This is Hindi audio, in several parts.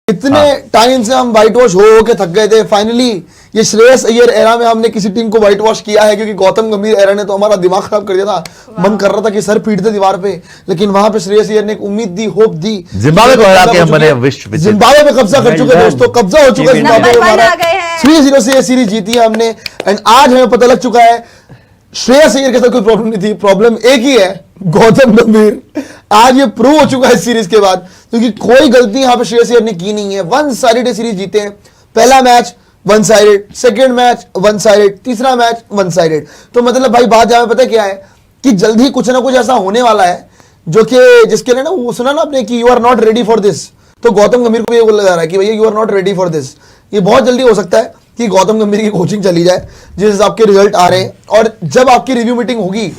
इतने टाइम से हम व्हाइट वॉश हो के थक गए थे। फाइनली ये श्रेयस अय्यर एरा में हमने किसी टीम को व्हाइट वॉश किया है, क्योंकि गौतम गंभीर एरा ने तो हमारा दिमाग खराब कर दिया था। मन कर रहा था कि सर पीटते दीवार पे, लेकिन वहां पे श्रेयस अय्यर ने एक उम्मीद दी, होप दी। जिम्बाब्वे को हरा के हम बने विश्व विजेता। जिम्बाब्वे पे कब्जा कर चुके दोस्तों, कब्जा हो चुका है जिम्बाब्वे पे हमारा। 3-0 से ये सीरीज जीती है हमने। एंड आज हमें पता लग चुका है श्रेयस अय्यर के साथ कोई प्रॉब्लम नहीं थी, प्रॉब्लम एक ही है, गौतम गंभीर। आज ये प्रूव हो चुका है इस सीरीज के बाद, क्योंकि कोई गलती यहां पे श्रेयस अय्यर ने की नहीं है। वन साइडेड सीरीज जीते हैं। पहला match one sided, second match one sided, तीसरा मैच वन साइडेड। तो मतलब भाई बात जहां पता क्या है कि जल्दी कुछ ना कुछ ऐसा होने वाला है जो कि जिसके लिए ना वो सुना ना आपने कि you are not ready for this. तो गौतम गंभीर को ये बोला जा रहा है कि भैया you are not ready for this. ये बहुत जल्दी हो सकता है कि गौतम गंभीर की कोचिंग चली जाए जिस हिसाब के रिजल्ट आ रहे हैं। और जब आपकी रिव्यू मीटिंग होगी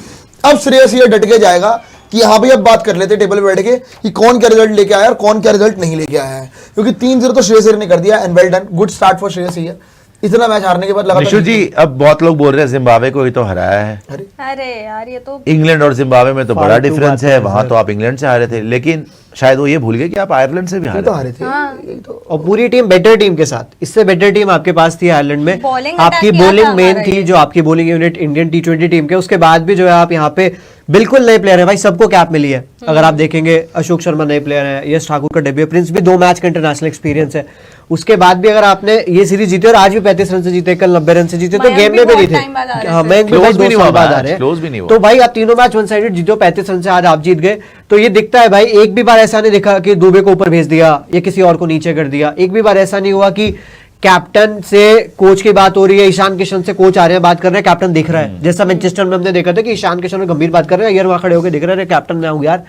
अब श्रेयस अय्यर डट के जाएगा कि हाँ भाई अब बात कर लेते टेबल पे बैठ के कि कौन क्या रिजल्ट लेके आया और कौन क्या रिजल्ट नहीं लेके आया है। क्योंकि 3-0 तो श्रेयस अय्यर ने कर दिया and well done, good start for Shreyas Iyer. इतना मैच हारने के बाद लगा निशु जी अब बहुत लोग बोल रहे हैं जिम्बाब्वे को ही तो हराया है। अरे यार ये तो इंग्लैंड और जिम्बाब्वे में तो बड़ा डिफरेंस है। वहां तो आप इंग्लैंड से हारे थे, लेकिन शायद वो ये भूल गए कि आप आयरलैंड से भी हारे थे। और पूरी टीम बेटर टीम के साथ, इससे बेटर टीम आपके पास थी आयरलैंड में। आपकी बॉलिंग मेन थी, जो आपकी bowling unit Indian T20 team के, उसके बाद भी जो है आप यहाँ पे बिल्कुल नए प्लेयर है भाई, सबको कैप मिली है। अगर आप देखेंगे अशोक शर्मा नए प्लेयर है, यश ठाकुर का डेब्यू, प्रिंस भी 2 मैच का इंटरनेशनल एक्सपीरियंस है। उसके बाद भी अगर आपने ये सीरीज जीते और आज भी 35 रन से जीते, कल 90 रन से जीते, तो गेम में भी नहीं थे। हाँ, मयंक भी 2 साल बाद आ रहे हैं। तो भाई आप तीनों मैच वन साइडेड जीते, 35 रन से आज आप जीत गए। तो ये दिखता है भाई, एक भी बार ऐसा नहीं दिखा कि दुबे को ऊपर भेज दिया या किसी और को नीचे कर दिया। एक भी बार ऐसा नहीं हुआ कि कैप्टन से कोच की बात हो रही है, ईशान किशन से कोच आ रहे हैं, बात कर रहे हैं, कैप्टन दिख रहा है। जैसा मैनचेस्टर में हमने देखा था कि ईशान किशन और गंभीर बात कर रहे हैं, अय्यर वहां खड़े होकर दिख रहे हैं, कैप्टन मैं हूं यार।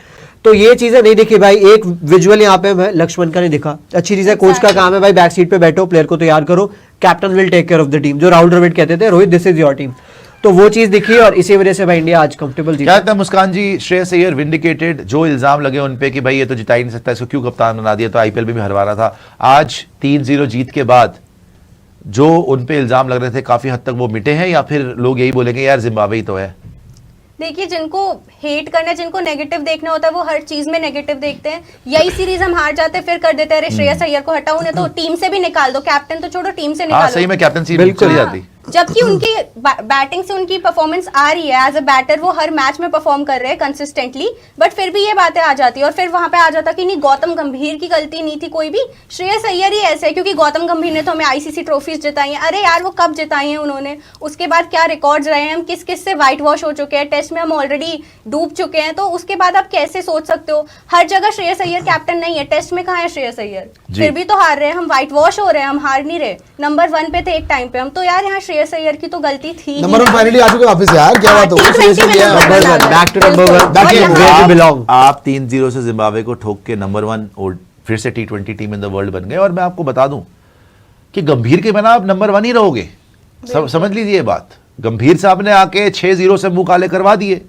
तो ये चीजें नहीं दिखी भाई। एक विजुअल यहाँ पे लक्ष्मण का नहीं दिखा। अच्छी चीज है, कोच का काम है भाई, बैक सीट पे बैठो, प्लेयर को तैयार करो, captain will take care of the team. जो राहुल द्रविड़ कहते थे, Rohit this is your team. तो वो चीज दिखी और इसी वजह से भाई इंडिया आज कंफर्टेबल जीता। क्या लगता है मुस्कान जी, श्रेयस अय्यर विंडिकेटेड? जो इल्जाम लगे उन पे कि भाई ये तो जिता ही नहीं सकता, इसको क्यों कप्तान बना दिया, तो आईपीएल में भी हरवा रहा था। आज 3-0 जीत के बाद जो उन पे इल्जाम लग रहे थे काफी हद तक वो मिटे हैं, या फिर लोग यही बोलेंगे यार जिम्बाब्वे ही तो है? देखिए, जिनको हेट करना है, जिनको नेगेटिव देखना होता है, वो हर चीज में नेगेटिव देखते हैं। यही सीरीज हम हार जाते हैं, फिर कर देते हैं अरे श्रेयस अय्यर को हटाओ, उन्हें तो टीम से भी निकाल दो, कैप्टन तो छोड़ो, टीम से निकालो। सही में कैप्टनसी चली जाती। जबकि उनकी बैटिंग से उनकी परफॉर्मेंस आ रही है, एज अ बैटर वो हर मैच में परफॉर्म कर रहे हैं कंसिस्टेंटली, बट फिर भी ये बातें आ जाती है। और फिर वहां पे आ जाता कि नहीं, गौतम गंभीर की गलती नहीं थी कोई भी, श्रेयस अय्यर ही ऐसे है क्योंकि गौतम गंभीर ने तो हमें आईसीसी ट्रॉफीज जिताई हैं। अरे यार वो कब जिताई हैं उन्होंने, उसके बाद क्या रिकॉर्ड्स रहे हैं, हम किस किस से व्हाइट वॉश हो चुके हैं, टेस्ट में हम ऑलरेडी डूब चुके हैं। तो उसके बाद आप कैसे सोच सकते हो हर जगह श्रेयस अय्यर कैप्टन नहीं है, टेस्ट में कहाँ है श्रेयस अय्यर, फिर भी तो हार रहे हैं हम, व्हाइट वॉश हो रहे हैं हम, हार नहीं रहे। नंबर 1 पे थे एक टाइम पे हम, तो यार यहाँ श्रेयस अय्यर की तो गलती थी। नंबर 1 फाइनली आ चुके वापस यार, क्या बात हो गई? Back to number 1, back to where you belong. आप 3-0 से जिम्बाब्वे को ठोक के नंबर 1 और फिर से T20 team in the world बन गए। और मैं आपको बता दूं कि गंभीर के बिना आप नंबर 1 ही रहोगे। समझ लीजिए ये बात। गंभीर साहब ने आके 6-0 से मुंह काले करवा दिए,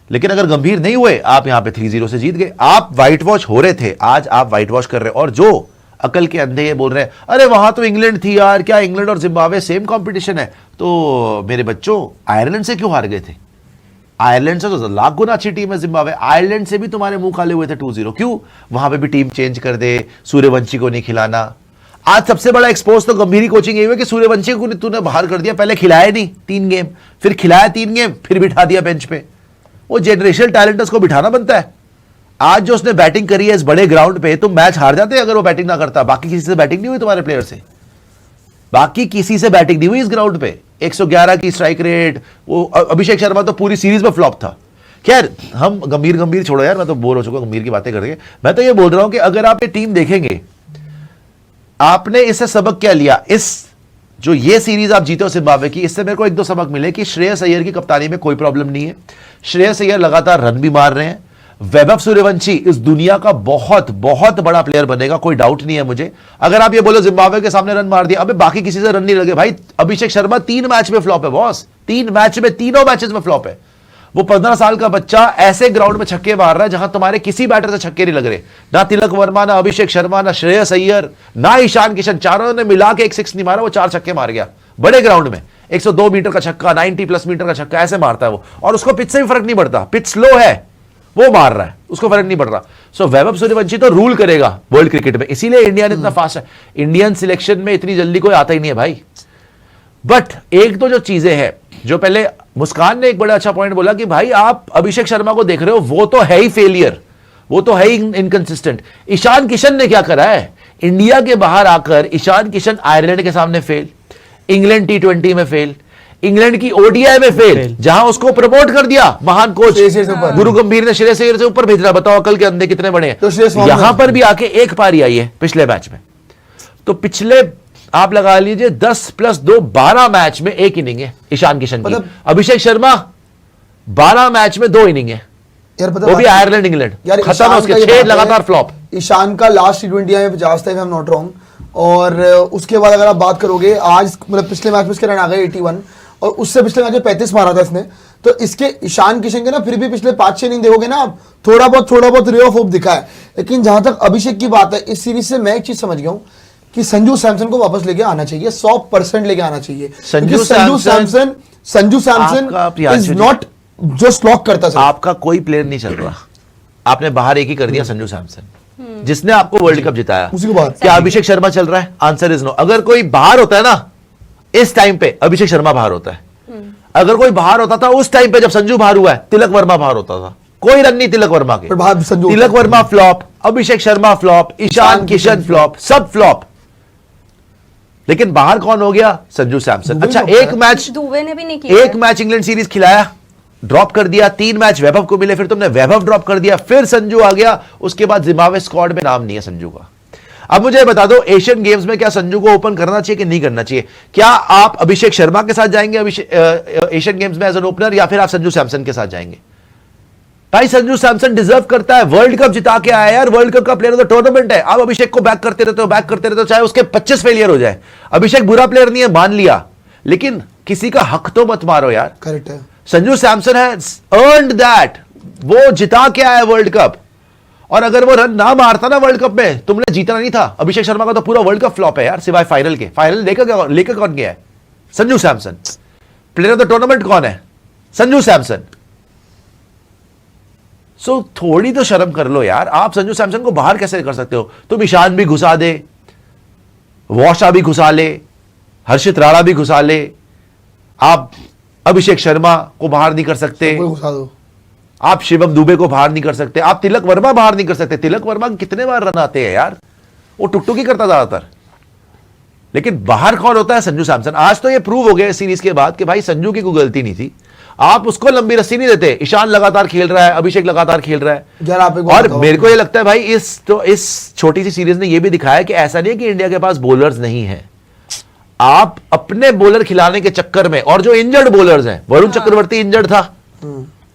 लेकिन अगर गंभीर नहीं हुए आप यहां पे 3-0 से जीत गए। आप व्हाइट वॉश हो रहे थे, आज आप व्हाइट वॉश कर रहे हो। और जो अकल के अंधे ये बोल रहे हैं अरे वहां तो इंग्लैंड थी यार, क्या इंग्लैंड और जिम्बाब्वे सेम कंपटीशन है, तो मेरे बच्चों आयरलैंड से क्यों हार गए थे? आयरलैंड से तो लाख गुना अच्छी टीम है जिम्बाब्वे। आयरलैंड से भी तुम्हारे मुंह काले हुए थे 2-0, क्यों? वहां पे भी टीम चेंज कर दे, सूर्यवंशी को नहीं खिलाना। आज सबसे बड़ा एक्सपोज तो गंभीर कोचिंग यही है कि सूर्यवंशी को तूने बाहर कर दिया, पहले खिलाया नहीं 3 गेम, फिर खिलाया 3 गेम, फिर बिठा दिया बेंच पे। वो जनरेशनल टैलेंट उसको बिठाना बनता है। आज जो उसने बैटिंग करी है इस बड़े ग्राउंड पे, तुम मैच हार जाते अगर वो बैटिंग ना करता। बाकी किसी से बैटिंग नहीं हुई तुम्हारे प्लेयर से, बाकी किसी से बैटिंग नहीं हुई इस ग्राउंड पे। 111 की स्ट्राइक रेट, वो अभिषेक शर्मा तो पूरी सीरीज में फ्लॉप था। खैर हम गंभीर छोड़ो यार, मैं तो बोर हो चुका गंभीर की बातें करके। मैं तो ये बोल रहा हूं कि अगर आप ये टीम देखेंगे, आपने इससे सबक क्या लिया? इस जो ये सीरीज आप जीते हो जिम्बाब्वे की, इससे मेरे को 1-2 सबक मिले कि श्रेयस अय्यर की कप्तानी में कोई प्रॉब्लम नहीं है। श्रेयस अय्यर लगातार रन भी मार रहे हैं। वैभव सूर्यवंशी इस दुनिया का बहुत बहुत बड़ा प्लेयर बनेगा, कोई डाउट नहीं है मुझे। अगर आप ये बोलो जिम्बाब्वे के सामने रन मार दिया, अबे बाकी किसी से रन नहीं लगे भाई। अभिषेक शर्मा 3 मैच में फ्लॉप है बॉस, 3 मैच में, तीनों मैचेस में फ्लॉप है। वो 15 साल का बच्चा ऐसे ग्राउंड में छक्के मार रहा है जहां तुम्हारे किसी बैटर से छक्के नहीं लग रहे। ना तिलक वर्मा, ना अभिषेक शर्मा, ना श्रेयस अय्यर, ना ईशान किशन, चारों ने मिला के एक 6 नहीं मारा, वो 4 छक्के मार गया बड़े ग्राउंड में। 102 मीटर का छक्का, 90+ मीटर का छक्का ऐसे मारता है वो। और उसको पिच से भी फर्क नहीं पड़ता, पिच स्लो है, वो मार रहा है, उसको फर्क नहीं पड़ रहा। सो वैभव सूर्यवंशी तो रूल करेगा वर्ल्ड क्रिकेट में, इसीलिए इंडिया ने इतना फास्ट है। इंडियन सिलेक्शन में इतनी जल्दी कोई आता ही नहीं है भाई। बट एक तो जो चीजें हैं, जो पहले मुस्कान ने एक बड़ा अच्छा पॉइंट बोला कि भाई आप अभिषेक शर्मा को देख रहे हो, वो तो है ही फेलियर, वो तो है ही इनकंसिस्टेंट। ईशान किशन ने क्या करा है, इंडिया के बाहर आकर ईशान किशन आयरलैंड के सामने फेल, इंग्लैंड T20 में फेल, इंग्लैंड की ODI में फेल, जहां उसको प्रमोट कर दिया महान कोच गुरु गंभीर ने, श्रेयस अय्यर से ऊपर भेज रहा। बताओ अकल के अंधे कितने बड़े हैं। तो यहां पर भी आके एक पारी आई है पिछले मैच में। तो पिछले आप लगा लीजिए 10 + 2 12 मैच में एक इनिंग है ईशान किशन की। अभिषेक शर्मा 12 मैच में 2 इनिंग है, यार पता वो भी आयरलैंड इंग्लैंड, खत्म है उसके 6 लगातार फ्लॉप। ईशान का लास्ट T20 में 50 था, if I'm not wrong, और उसके बाद अगर आप बात करोगे आज, मतलब पिछले मैच में इसके रन आ गए 81, और उससे पिछले मैच में 35 मारा था इसने। तो इसके ईशान किशन के ना फिर भी पिछले 5-6 इनिंग देखोगे ना आप, थोड़ा बहुत रे ऑफ होप दिखा है। लेकिन जहां तक अभिषेक की बात है, इस सीरीज से मैं एक चीज समझ गया हूं कि संजू सैमसन को वापस लेके आना चाहिए, 100% लेके आना चाहिए। संजू सैमसन इज नॉट जो स्लॉक करता था। आपका कोई प्लेयर नहीं चल रहा, आपने बाहर एक ही कर दिया संजू सैमसन, जिसने आपको वर्ल्ड कप जिताया। उसी के बाद क्या अभिषेक शर्मा चल रहा है? Answer is no. अगर कोई बाहर होता है ना इस टाइम पे, अभिषेक शर्मा बाहर होता है। अगर कोई बाहर होता था उस टाइम पे जब संजू बाहर हुआ है, तिलक वर्मा बाहर होता था। कोई रन नहीं तिलक वर्मा के, Tilak Varma flop, Abhishek Sharma flop, Ishan Kishan flop, सब फ्लॉप। लेकिन बाहर कौन हो गया? संजू सैमसन। अच्छा, एक मैच दुबे ने भी नहीं किया, एक मैच इंग्लैंड सीरीज खिलाया, ड्रॉप कर दिया। 3 मैच वैभव को मिले, फिर तुमने वैभव ड्रॉप कर दिया, फिर संजू आ गया। उसके बाद जिम्बाब्वे स्क्वाड में नाम नहीं है संजू का। अब मुझे बता दो, एशियन गेम्स में क्या संजू को ओपन करना चाहिए कि नहीं करना चाहिए? क्या आप अभिषेक शर्मा के साथ जाएंगे एशियन गेम्स में एज एन ओपनर, या फिर आप संजू सैमसन के साथ जाएंगे? भाई संजू सैमसन डिजर्व करता है, वर्ल्ड कप जिता के आया यार, वर्ल्ड कप का प्लेयर ऑफ द टूर्नामेंट है। आप अभिषेक को बैक करते रहते हो, चाहे उसके 25 फेलियर हो जाए। अभिषेक बुरा प्लेयर नहीं है, मान लिया, लेकिन किसी का हक तो मत मारो यार। करेक्ट है। Sanju Samson has earned that, वो जिता के आया वर्ल्ड कप। और अगर वो रन ना मारता ना वर्ल्ड कप में, तुमने जीतना नहीं था। अभिषेक शर्मा का तो पूरा वर्ल्ड कप फ्लॉप है यार, सिवाय फाइनल के। फाइनल लेकर कौन गया है? Sanju Samson. Player of the tournament कौन है? संजू सैमसन। सो थोड़ी तो शर्म कर लो यार। आप संजू सैमसन को बाहर कैसे कर सकते हो? तुम ईशान भी घुसा दे, वॉशा भी घुसा ले, हर्षित राणा भी घुसा ले, आप अभिषेक शर्मा को बाहर नहीं कर सकते, घुसा दो। आप शिवम दुबे को बाहर नहीं कर सकते, आप तिलक वर्मा बाहर नहीं कर सकते। तिलक वर्मा कितने बार रन आते हैं यार, वो टुकटुक ही करता ज्यादातर। लेकिन बाहर कौन होता है? संजू सैमसन। आज तो ये प्रूव हो गया सीरीज के बाद कि भाई संजू की कोई गलती नहीं थी। आप उसको लंबी रस्सी नहीं देते। ईशान लगातार खेल रहा है, अभिषेक लगातार खेल रहा है। और मेरे को ये लगता है भाई इस छोटी सी सीरीज ने ये भी दिखाया कि ऐसा नहीं है कि इंडिया के पास बॉलर्स नहीं है। आप अपने बॉलर खिलाने के चक्कर में, और जो इंजर्ड बॉलर्स हैं, वरुण चक्रवर्ती इंजर्ड था,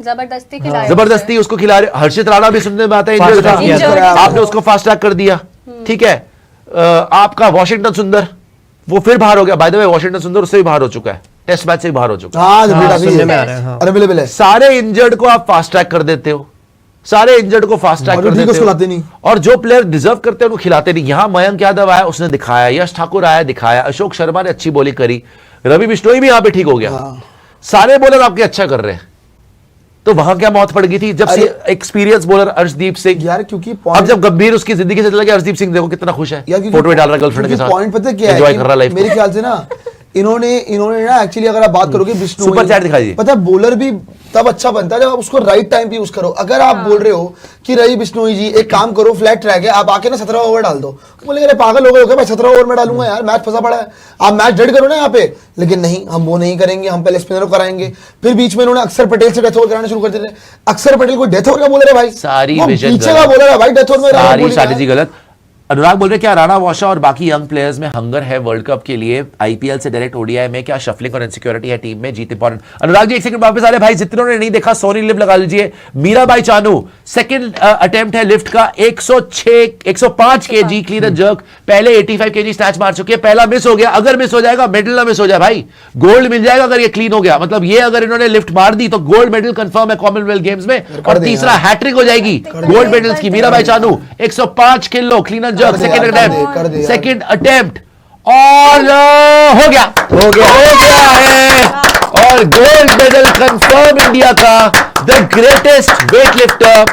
जबरदस्ती उसको खिला रहे। हर्षित राणा भी सुनने में आता है इंजर्ड था, आपने उसको फास्ट ट्रैक कर दिया। ठीक है, आपका वॉशिंगटन सुंदर वो फिर बाहर हो गया। बाय द वे वॉशिंगटन सुंदर उससे भी बाहर हो चुका है, टेस्ट मैच से भी बाहर हो चुका है। सारे इंजर्ड को आप फास्ट ट्रैक कर देते हो, सारे इंजर्ड को फास्ट ट्रैक कर देते हो, और जो प्लेयर डिजर्व करते हैं उनको खिलाते नहीं। यहां मयंक यादव आया, उसने दिखाया, यश ठाकुर आया, दिखाया, अशोक शर्मा ने अच्छी बॉलिंग करी, रवि बिश्नोई भी यहां पे ठीक हो गया। सारे बॉलर आपके अच्छा कर रहे हैं। तो वहां क्या मौत पड़ गई थी? जब से एक्सपीरियंस बॉलर अर्शदीप सिंह यार, क्योंकि अब जब गंभीर उसकी जिंदगी से चला गया, अर्शदीप सिंह देखो कितना खुश है, फोटो डाल रहा है गर्लफ्रेंड के साथ, पॉइंट पता क्या एंजॉय कर रहा है लाइफ। मेरे ख्याल से ना इन्होंने ना एक्चुअली अगर आप बात करोगे बिश्नोई, सुपर चैट दिखाइए, पता है बॉलर भी तब अच्छा बनता है जब आप उसको राइट टाइम पे यूज करो। अगर आप बोल रहे हो कि रवि बिश्नोई जी एक काम करो, फ्लैट ट्रैक है, आप आके ना 17 ओवर डाल दो, बोलेंगे अरे पागल हो गए हो क्या भाई, 17 ओवर में डालूंगा यार, मैच फंसा पड़ा है, आप मैच डेड करो ना यहाँ पे। लेकिन नहीं, हम वो नहीं करेंगे, हम पहले स्पिनर को कराएंगे। फिर बीच में इन्होंने अक्षर पटेल से डेथ ओवर कराना शुरू कर देते। अक्षर पटेल को डेथ ओवर का बोल रहे भाई, सारी पीछे का बोल रहा है भाई, डेथ ओवर में सारी स्ट्रैटेजी गलत। अनुराग बोल रहे क्या राणा, वॉशा और बाकी यंग प्लेयर्स में हंगर है वर्ल्ड कप के लिए? आईपीएल से डायरेक्ट ओडीआई में क्या शफलिंग और इनसिक्योरिटी है टीम में? जीत इंपॉर्टेंट। अनुराग जी एक सेकंड वापस आ रहे भाई, जितनों ने नहीं देखा सोनी लिव लगा लीजिए। मीराबाई चानू सेकंड अटेम्प्ट है लिफ्ट का, 105 केजी क्लीन एंड जर्क, पहले 85 केजी स्नैच मार चुकी है। पहला मिस हो गया, अगर मिस हो जाएगा मेडल ना मिस हो जाए भाई, गोल्ड मिल जाएगा अगर ये क्लीन हो गया। मतलब ये अगर इन्होंने लिफ्ट मार दी तो गोल्ड मेडल कंफर्म है कॉमनवेल्थ गेम्स में, और तीसरा हैट्रिक हो जाएगी गोल्ड मेडल्स की। Mirabai Chanu 105 kilo clean and jerk, second attempt, second attempt, और हो गया है। और गोल्ड मेडल कंफर्म इंडिया का, द ग्रेटेस्ट वेट लिफ्टर।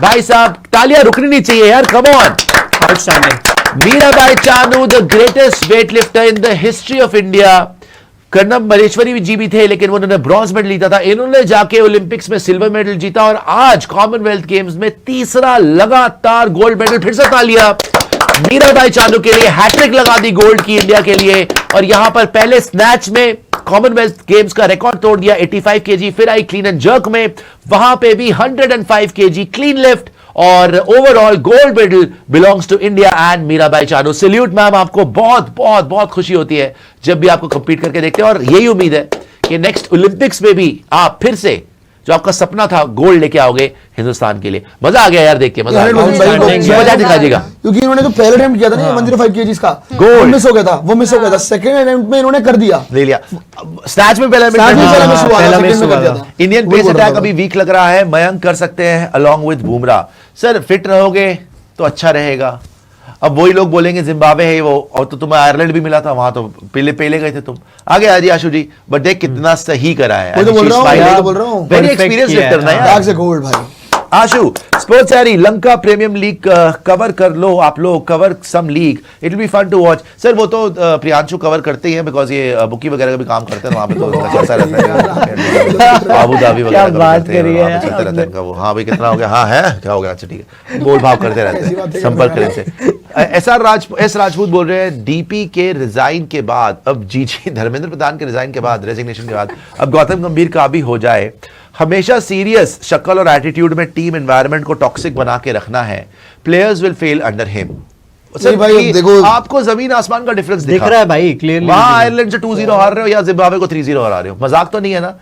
भाई साहब तालियां रुकनी नहीं चाहिए यार, come on. Outstanding. Mirabai Chanu, the greatest weightlifter in the history of India. Karnam Malleswari ji भी थे, लेकिन उन्होंने ब्रॉन्ज मेडल जीता था। इन्होंने जाके ओलंपिक्स में सिल्वर मेडल जीता और आज कॉमनवेल्थ गेम्स में तीसरा लगातार गोल्ड मेडल। फिर से तालियां मीराबाई चानू के लिए, हैट्रिक लगा दी गोल्ड की इंडिया के लिए। और यहां पर पहले स्नैच में कॉमनवेल्थ गेम्स का रिकॉर्ड तोड़ दिया 85 केजी, फिर आई क्लीन एंड जर्क में, वहां पे भी 105 केजी क्लीन लिफ्ट, और overall gold medal belongs to India and Mirabai Chanu. Salute ma'am, आपको बहुत बहुत बहुत खुशी होती है जब भी आपको कंपीट करके देखते हैं, और यही उम्मीद है कि नेक्स्ट ओलंपिक्स में भी आप फिर से जो आपका सपना था गोल्ड लेके आओगे हिंदुस्तान के लिए। मजा आ गया यार देख के, मजा आ गया। मजा दिखाइएगा, क्योंकि इन्होंने जो पहले अटेम्प्ट किया था ना 105 केजीज का, गोल्ड मिस हो गया था, वो मिस हो गया था। सेकंड अटेम्प्ट में इन्होंने कर दिया, ले लिया। स्नैच में पहला पहला मिस हुआ था, पहला सेकंड मिस में कर हुआ दिया था। था। इंडियन वही पेस बोल रहा अटैक था। अभी वीक लग रहा है, मयंक कर सकते हैं along with Bumrah. Sir fit रहोगे तो अच्छा रहेगा। अब वही लोग बोलेंगे जिम्बाब्वे है वो, और तो तुम्हें आयरलैंड भी मिला था, वहां तो पहले गए थे तुम। आगे आ जी आशु जी, बट देख कितना सही करा है। वही तो बोल रहा हूँ, वही तो बोल रहा हूँ। वेरी Perfect एक्सपीरियंस किया है, लिफ्टर ना हाँ। यार। बैग से गोल्ड भाई। आशु, स्पोर्ट्स यारी लंका प्रीमियम लीग कवर कर लो आप लोग, cover some league, it will be fun to watch. Sir वो तो प्रियांशु कवर करते ही हैं, बिकॉज ये बुकी वगैरह का भी काम करते हैं, वहां पे तो उनका चलता रहता है। आबू धाबी वगैरह क्या बात करते हैं, करी वहाँ है पे चलता रहता है इनका वो। हाँ भाई कितना हो गया, हाँ है क्या हो गया, अच्छा ठीक है, बोल भाव करते रहते हैं, संपर्क करें से। एस राजपूत बोल रहे हैं डीपी के रिजाइन के बाद, अब जीजी धर्मेंद्र प्रधान के रिजाइन के बाद, रेजिग्नेशन के बाद, अब गौतम गंभीर का भी हो जाए। हमेशा सीरियस शक्ल और एटीट्यूड में टीम एनवायरनमेंट को टॉक्सिक बना के रखना है। Players will fail under him. नहीं भाई, अब देखो आपको जमीन आसमान का डिफरेंस दिख रहा है भाई क्लियरली। वहां आयरलैंड से 2-0 हार रहे हो या जिम्बाब्वे को 3-0 हरा रहे हो, मजाक तो नहीं है ना।